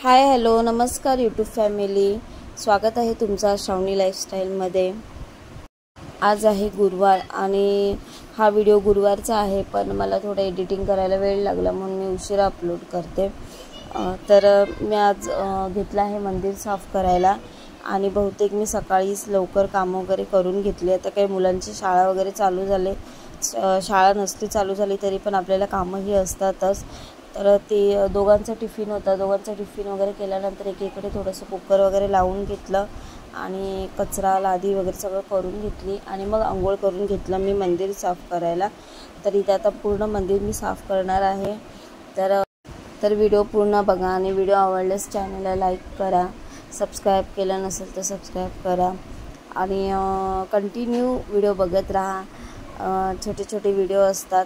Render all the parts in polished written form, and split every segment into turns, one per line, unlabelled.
Hi hello नमस्कार YouTube family, स्वागत आहे तुमचा श्रावणी लाईफस्टाईलमध्ये। आज आहे गुरुवार आणि हा व्हिडिओ गुरुवारचा आहे, पण मला थोडं एडिटिंग करायला वेळ लागला म्हणून मी उशिरा अपलोड करते। तर मी आज घेतला आहे मंदिर साफ करायला आणि बहुतेक मी सकाळीच लवकर काम वगैरे करून घेतले। आता काही मुलांची शाळा वगैरे चालू झाले, शाळा नसली चालू झाली तरी पण आपल्याला कामही असतातच। तर ते दोघांचा टिफिन होता, दोघांचा टिफिन वगैरे केल्यानंतर एकीकडे थोडंसं कुकर वगैरे लावून घेतलं आणि कचरा लादी वगैरे सगळं करून घेतली आणि मग अंघोळ करून घेतलं मी मंदिर साफ करायला। तर इथे आता पूर्ण मंदिर मी साफ करणार आहे। तर व्हिडिओ पूर्ण बघा आणि व्हिडिओ आवडल्यास चॅनलला लाईक करा, सबस्क्राईब केलं नसेल तर सबस्क्राईब करा आणि कंटिन्यू व्हिडिओ बघत राहा। छोटे छोटे व्हिडिओ असतात,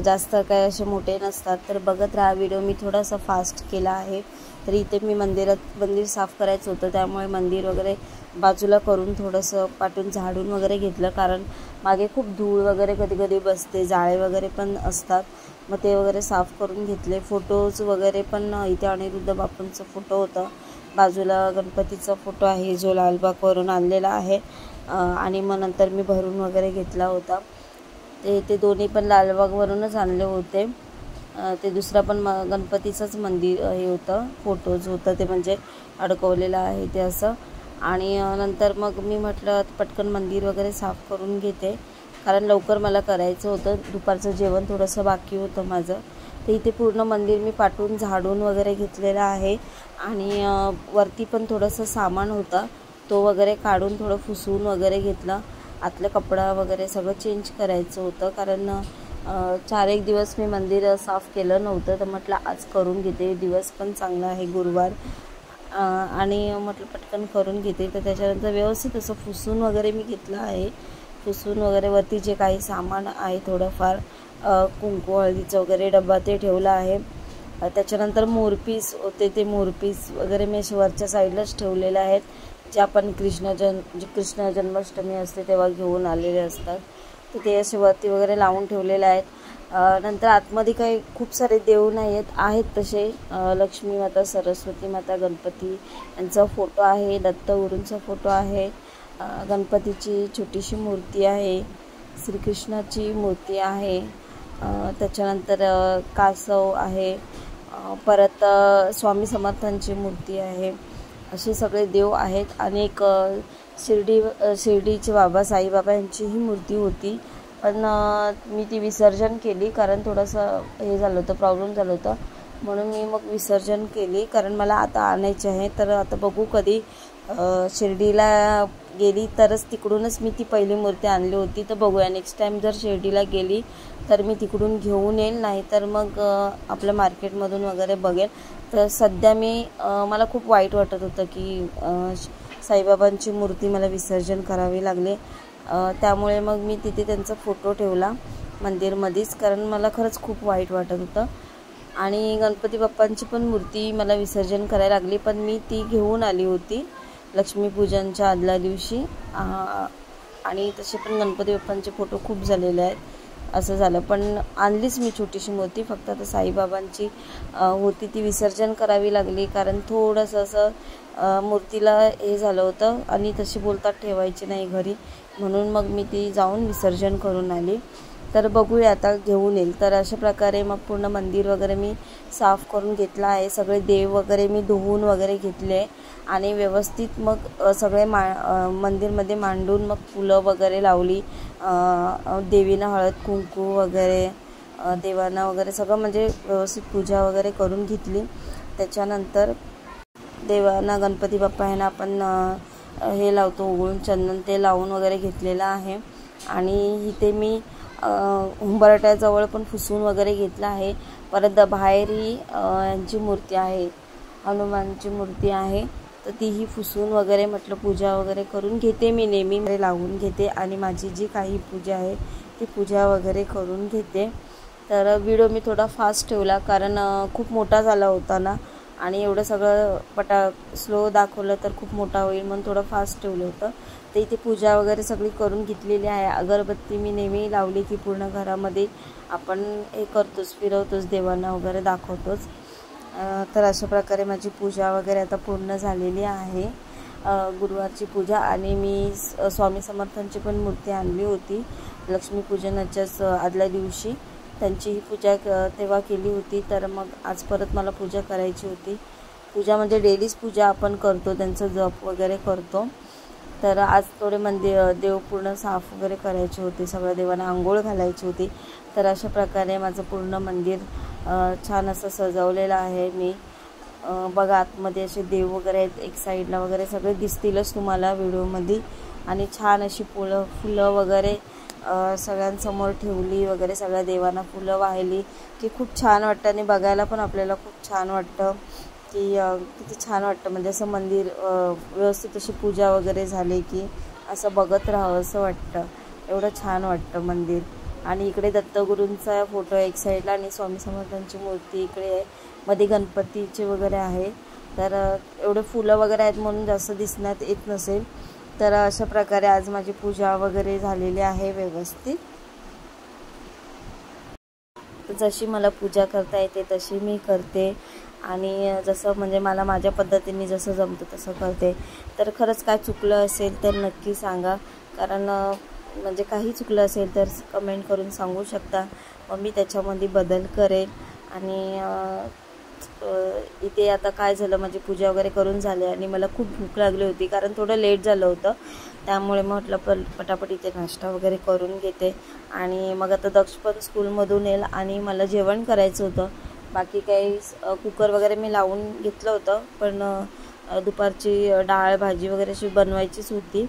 जास्त काय असे मोठे नसतात, तर बघत राहा व्हिडिओ। मी थोडासा फास्ट केला आहे। तर इथे मी मंदिर साफ करायचं होतं, त्यामुळे मंदिर वगैरे बाजूला करून थोडंसं पाटून झाडून वगैरे घेतलं, कारण मागे खूप धूळ वगैरे कधी कधी बसते, जाळे वगैरे पण असतात, मग ते वगैरे साफ करून घेतले। फोटोज वगैरे पण इथे अनिरुद्ध बापूंचा फोटो होता, बाजूला गणपतीचा फोटो आहे जो लालबागवरून आणलेला आहे आणि मग नंतर मी भरून वगैरे घेतला होता। ते दोन्ही पण लालबागवरूनच आणले होते। ते दुसरा पण गणपतीचंच मंदिर हे होतं, फोटोज होतं ते, म्हणजे अडकवलेलं आहे ते असं। आणि नंतर मग मी म्हटलं पटकन मंदिर वगैरे साफ करून घेते, कारण लवकर मला करायचं होतं, दुपारचं जेवण थोडंसं बाकी होतं माझं। तर इथे पूर्ण मंदिर मी पाटून झाडून वगैरे घेतलेलं आहे आणि वरती पण थोडंसं सामान होतं, तो वगैरे काढून थोडं पुसून वगैरे घेतलं। आतलं कपडा वगैरे सगळं चेंज करायचं होतं, कारण 4-1 दिवस मी मंदिर साफ केलं नव्हतं, तर म्हटलं आज करून घेते, दिवस पण चांगला आहे गुरुवार आणि म्हटलं पटकन करून घेते। तर त्याच्यानंतर व्यवस्थित असं पुसून वगैरे मी घेतलं आहे। पुसून वगैरे वरती जे काही सामान आहे थोडंफार कुंकू हळदीचं वगैरे डब्बा ते ठेवला आहे। त्याच्यानंतर मोरपीस होते, ते मोरपीस वगैरे मी वरच्या साईडलाच ठेवलेले आहेत, जे आपण कृष्ण जन्माष्टमी असते तेव्हा घेऊन आलेले असतात, तर ते असे वरती वगैरे लावून ठेवलेले आहेत। नंतर आतमध्ये काही खूप सारे देव नाही आहेत तसे, लक्ष्मी माता, सरस्वती माता, गणपती यांचा फोटो आहे, दत्तगुरूंचा फोटो आहे, गणपतीची छोटीशी मूर्ती आहे, श्रीकृष्णाची मूर्ती आहे, त्याच्यानंतर कासव आहे, परत स्वामी समर्थांची मूर्ती आहे, असे सगळे देव आहेत। आणि एक शिर्डीचे बाबा साईबाबा यांचीही मूर्ती होती, पण मी ती विसर्जन केली, कारण थोडंसं हे झालं होतं, प्रॉब्लेम झालं होतं, म्हणून मी मग विसर्जन केली, कारण मला आता आणायचे आहे। तर आता बघू, कधी शिर्डीला गेली तरच तिकडूनच मी ती पहिली मूर्ती आणली होती, तर बघूया नेक्स्ट टाईम जर शिर्डीला गेली तर मी तिकडून घेऊन येईल, नाही तर मग आपल्या मार्केटमधून वगैरे बघेल। तर सध्या मला खूप वाईट वाटत होतं की साईबाबांची मूर्ती मला विसर्जन करावी लागले, त्यामुळे मग मी तिथे त्यांचा फोटो ठेवला मंदिरमध्येच, कारण मला खरंच खूप वाईट वाटत होतं। आणि गणपती बाप्पांची पण मूर्ती मला विसर्जन करायला लागली, पण मी ती घेऊन आली होती लक्ष्मीपूजनच्या आदल्या दिवशी, आणि तसे पण गणपती बाप्पांचे फोटो खूप झालेले आहेत, असं झालं। पण आणलीच मी छोटीशी मूर्ती, फक्त आता साईबाबांची होती ती विसर्जन करावी लागली, कारण थोडंसं असं मूर्तीला हे झालं होतं आणि तशी बोलतात ठेवायची नाही घरी, म्हणून मग मी ती जाऊन विसर्जन करून आली। तर बघूया आता घेऊन येईल। तर अशा प्रकारे मग पूर्ण मंदिर वगैरे मी साफ करून घेतलं आहे, सगळे देव वगैरे मी धुवून वगैरे घेतले आणि व्यवस्थित मग सगळे मंदिरमध्ये मांडून मग फुलं वगैरे लावली, देवीनं हळद कुंकू वगैरे, देवांना वगैरे सगळं म्हणजे व्यवस्थित पूजा वगैरे करून घेतली। त्याच्यानंतर देवांना, गणपती बाप्पा यांना आपण हे लावतो उघळून चंदन, ते लावून वगैरे घेतलेलं आहे। आणि इथे मी उंबरट्याजवळ पण पुसून वगैरे घेतलं आहे। परत बाहेरही यांची मूर्ती आहे, हनुमानची मूर्ती आहे, तर तीही पुसून वगैरे म्हटलं पूजा वगैरे करून घेते, मी नेहमी लावून घेते आणि माझी जी काही पूजा आहे ती पूजा वगैरे करून घेते। तर व्हिडिओ मी थोडा फास्ट ठेवला, कारण खूप मोठा झाला होता ना, आणि एवढं सगळं स्लो दाखवलं तर खूप मोठा होईल, म्हणून थोडं फास्ट ठेवलं होतं। तर इथे पूजा वगैरे सगळी करून घेतलेली आहे। अगरबत्ती मी नेहमी लावली की पूर्ण घरामध्ये आपण हे करतोच, फिरवतोच, देवांना वगैरे दाखवतोच। तर अशा प्रकारे माझी पूजा वगैरे आता पूर्ण झालेली आहे, गुरुवारची पूजा. आणि मी स्वामी समर्थांची पण मूर्ती आणली होती लक्ष्मीपूजनाच्याच आदल्या दिवशी, त्यांचीही पूजा तेव्हा केली होती. तर मग आज परत मला पूजा करायची होती. पूजा म्हणजे डेलीच पूजा आपण करतो, त्यांचं जप वगैरे करतो. तर आज थोडे देव पूर्ण साफ वगैरे करायचे होते, सगळ्या देवांना आंघोळ घालायची होती. तर अशा प्रकारे माझं पूर्ण मंदिर छान असं सजवलेलं आहे मी. बघा आतमध्ये असे देव वगैरे आहेत, एक साईडला वगैरे सगळे दिसतीलच तुम्हाला व्हिडिओमध्ये. आणि छान अशी फुलं वगैरे सगळ्यांसमोर ठेवली वगैरे, सगळ्या देवांना फुलं वाहिली की खूप छान वाटतं. आणि बघायला पण आपल्याला खूप छान वाटतं की किती छान वाटतं. म्हणजे असं मंदिर व्यवस्थित अशी पूजा वगैरे झाली की असं बघत राहावं असं वाटतं, एवढं छान वाटतं मंदिर. आणि इकडे दत्तगुरूंचा फोटो एक साईडला आणि स्वामी समर्थांची मूर्ती इकडे आहे, मध्ये गणपतीचे वगैरे आहे. तर एवढे फुलं वगैरे आहेत म्हणून जास्त दिसण्यात येत नसेल. तर अशा प्रकारे आज माझी पूजा वगैरे झालेली आहे व्यवस्थित. जशी मला पूजा करता येते तशी मी करते, आणि जसं म्हणजे मला माझ्या पद्धतीने जसं जमतं तसं करते. तर खरंच काय चुकलं असेल तर नक्की सांगा, कारण म्हणजे काही चुकलं असेल तर कमेंट करून सांगू शकता, मग मी त्याच्यामध्ये बदल करेन. आणि इथे आता काय झालं, माझी पूजा वगैरे करून झाली आणि मला खूप भूक लागली होती, कारण थोडं लेट झालं होतं. त्यामुळे म्हटलं पटापट इथे नाश्ता वगैरे करून घेते. आणि मग आता दक्ष पण स्कूलमधून येईल आणि मला जेवण करायचं होतं. बाकी काही कुकर वगैरे मी लावून घेतलं होतं, पण दुपारची डाळ भाजी वगैरे अशी बनवायचीच होती.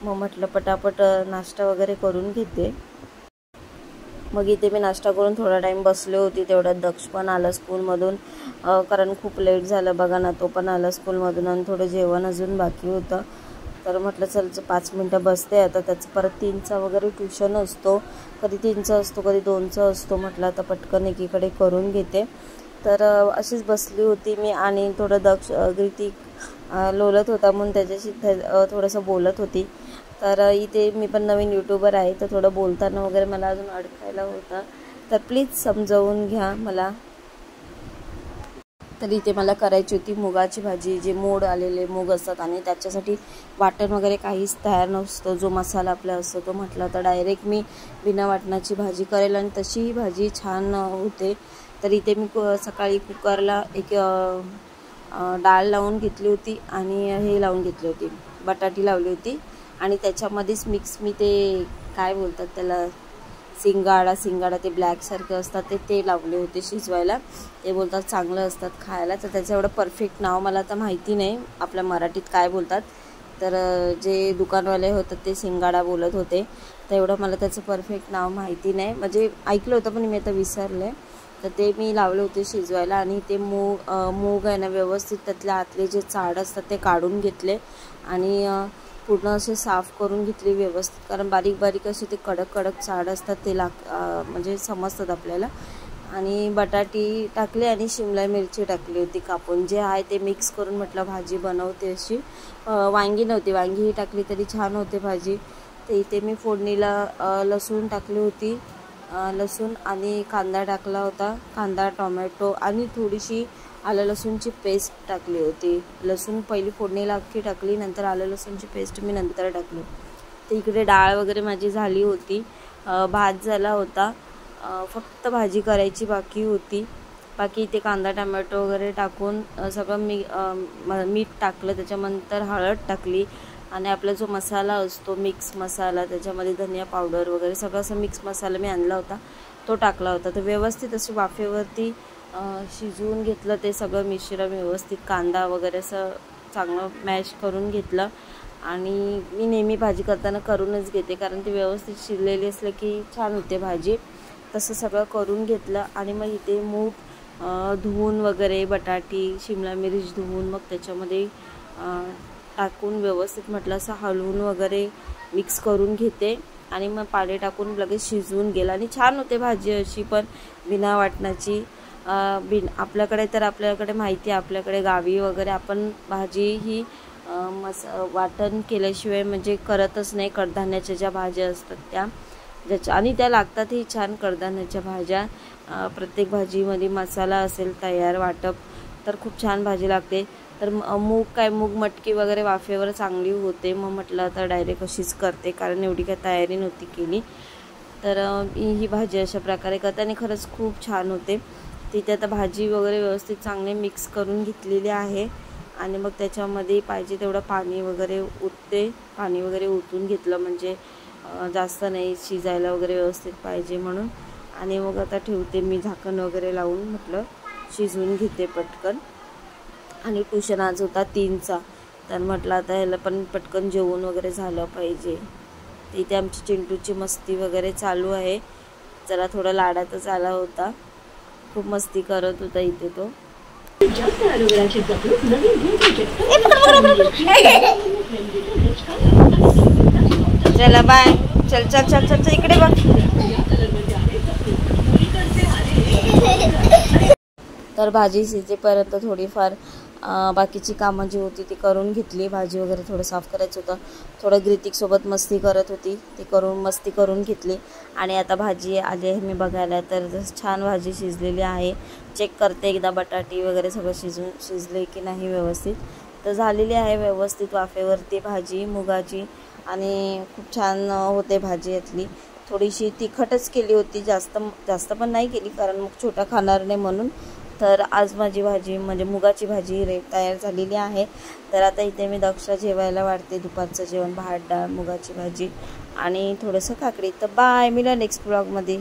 मग म्हटलं पटापट नाश्ता वगैरे करून घेते. मग इथे मी नाश्ता करून थोडा टाईम बसले होती, तेवढ्यात दक्ष पण आला स्कूलमधून, कारण खूप लेट झालं बघा ना. तो पण आला स्कूलमधून आणि थोडं जेवण अजून बाकी होतं. तर म्हटलं चल 5 मिनटं बसते. आता त्याचं परत 3चा वगैरे ट्युशन असतो, कधी 3चा असतो कधी 2चा असतो. म्हटलं आता पटकन एकीकडे करून घेते. तर अशीच बसली होती मी आणि थोडं दक्ष ग्रीतिक लोलत होता म्हणून त्याच्याशी थोडंसं बोलत होती. तर इथे मी पण नवीन यूट्यूबर आहे, तर थोडं बोलताना वगैरे मला अजून अडकायला होतं, तर प्लीज समजावून घ्या मला. तर इथे मला करायची होती मुगाची भाजी, जे मोड आलेले मूग असतात आणि त्याच्यासाठी वाटण वगैरे काहीच तयार नसतो, जो मसाला आपला असतो तो. म्हटलं तर डायरेक्ट मी बिना वाटणाची भाजी करेल आणि तशी ही भाजी छान होते. तर इथे मी सकाळी कुकरला एक डाळ लावून घेतली होती आणि हे लावून घेतली होती, बटाटी लावली होती. आणि त्याच्यामध्येच मिक्स मी ते काय बोलतात त्याला, सिंगाडा ते ब्लॅकसारखं असतात ते लावले होते शिजवायला. ते बोलतात चांगलं असतात खायला. तर त्याचं एवढं परफेक्ट नाव मला आता माहिती नाही आपल्या मराठीत काय बोलतात. तर जे दुकानवाले होतात ते सिंगाडा बोलत होते, तर एवढं मला त्याचं परफेक्ट नाव माहिती नाही. म्हणजे ऐकलं होतं पण मी आता विसरले. तर ते मी लावले होते शिजवायला. आणि ते मूग आहे ना, व्यवस्थित त्यातले आतले जे चाड असतात ते काढून घेतले आणि पूर्ण असे साफ करून घेतली व्यवस्थित, कारण बारीक बारीक असे ते कडक चाड असतात ते म्हणजे समजतात आपल्याला. आणि बटाटी टाकले आणि शिमला मिरची टाकली होती कापून, जे आहे ते मिक्स करून म्हटलं भाजी बनवते अशी. वांगी नव्हती, वांगी ही टाकली तरी छान होते भाजी. तर इथे मी फोडणीला लसूण टाकली होती, लसूण आणि कांदा टाकला होता, कांदा टोमॅटो आणि थोडीशी आलं लसूणची पेस्ट टाकली होती. लसूण पहिली फोडणीला अख्खी टाकली, नंतर आलं लसूणची पेस्ट मी नंतर टाकली. तर इकडे डाळ वगैरे माझी झाली होती, भात झाला होता, फक्त भाजी करायची बाकी होती. बाकी इथे कांदा टोमॅटो वगैरे टाकून सगळं मीठ टाकलं, त्याच्यानंतर हळद टाकली आणि आपला जो मसाला असतो मिक्स मसाला, त्याच्यामध्ये धनिया पावडर वगैरे सगळं असं मिक्स मसाला मी आणला होता तो टाकला होता. तर व्यवस्थित अशी वाफेवरती शिजवून घेतलं ते सगळं मिश्रण व्यवस्थित, कांदा वगैरे असं चांगलं मॅश करून घेतलं. आणि मी नेहमी भाजी करताना करूनच घेते, कारण ती व्यवस्थित शिजलेली असलं की छान होते भाजी. तसं सगळं करून घेतलं आणि मग इथे मूग धुवून वगैरे, बटाटी शिमला मिरची धुवून मग त्याच्यामध्ये टाकून व्यवस्थित म्हटलं असं हलवून वगैरे मिक्स करून घेते. आणि मग पाणी टाकून लगेच शिजवून गेलं आणि छान होते भाजी अशी पण बिना वाटणाची. आपल्याकडे माहिती आहे, आपल्याकडे गावी वगैरे आपण भाजी ही वाटण केल्याशिवाय म्हणजे करतच नाही. कडधान्याच्या ज्या भाज्या असतात त्या आणि त्या लागतातही छान कडधान्याच्या भाज्या. प्रत्येक भाजीमध्ये मसाला असेल तयार वाटप, तर खूप छान भाजी लागते. तर मूग मटकी वगैरे वाफेवर चांगली होते. मग म्हटलं आता डायरेक्ट अशीच करते, कारण एवढी काही तयारी नव्हती केली. तर ही भाजी अशा प्रकारे करते आणि खरंच खूप छान होते. तिथे आता भाजी वगैरे व्यवस्थित चांगले मिक्स करून घेतलेली आहे आणि मग त्याच्यामध्ये पाहिजे तेवढं पाणी वगैरे ओतून घेतलं, म्हणजे जास्त नाही शिजायला वगैरे व्यवस्थित पाहिजे म्हणून. आणि मग आता ठेवते मी झाकण वगैरे लावून, म्हटलं शिजवून घेते पटकन. आणि ट्यूशन आज होता 3चा, तर म्हटलं आता ह्याला पण पटकन जेवण वगैरे झालं पाहिजे. इथे आमची चिंटूची मस्ती वगैरे चालू आहे. जरा थोडा लाडातच आला होता, खूप मस्ती करत होता इथे तो. चला बाय. चल चल चल चल इकडे बघ. तर भाजी शिजेपर्यंत थोडीफार बाकीची कामं जी होती ती करून घेतली. भाजी वगैरे थोडं साफ करायचं होतं. थोडं ग्रितिकसोबत मस्ती करत होती, मस्ती करून घेतली. आणि आता भाजी आली आहे मी बघायला, तर छान भाजी शिजलेली आहे. चेक करते एकदा बटाटी वगैरे सगळं शिजले की नाही व्यवस्थित. तर झालेली आहे व्यवस्थित वाफेवरती भाजी मुगाची, आणि खूप छान होते भाजी यातली. थोडीशी तिखटच केली होती, जास्त पण नाही केली, कारण मग छोटा खाणार नाही म्हणून. तर आज माझी भाजी म्हणजे मुगाची भाजी तयार झालेली आहे. तर आता इथे मी दक्षला जेवायला वाढते दुपारचं जेवण, भात डाळ मुगाची भाजी आणि थोडंसं काकडी. तर बाय, मिळूया नेक्स्ट ब्लॉगमध्ये.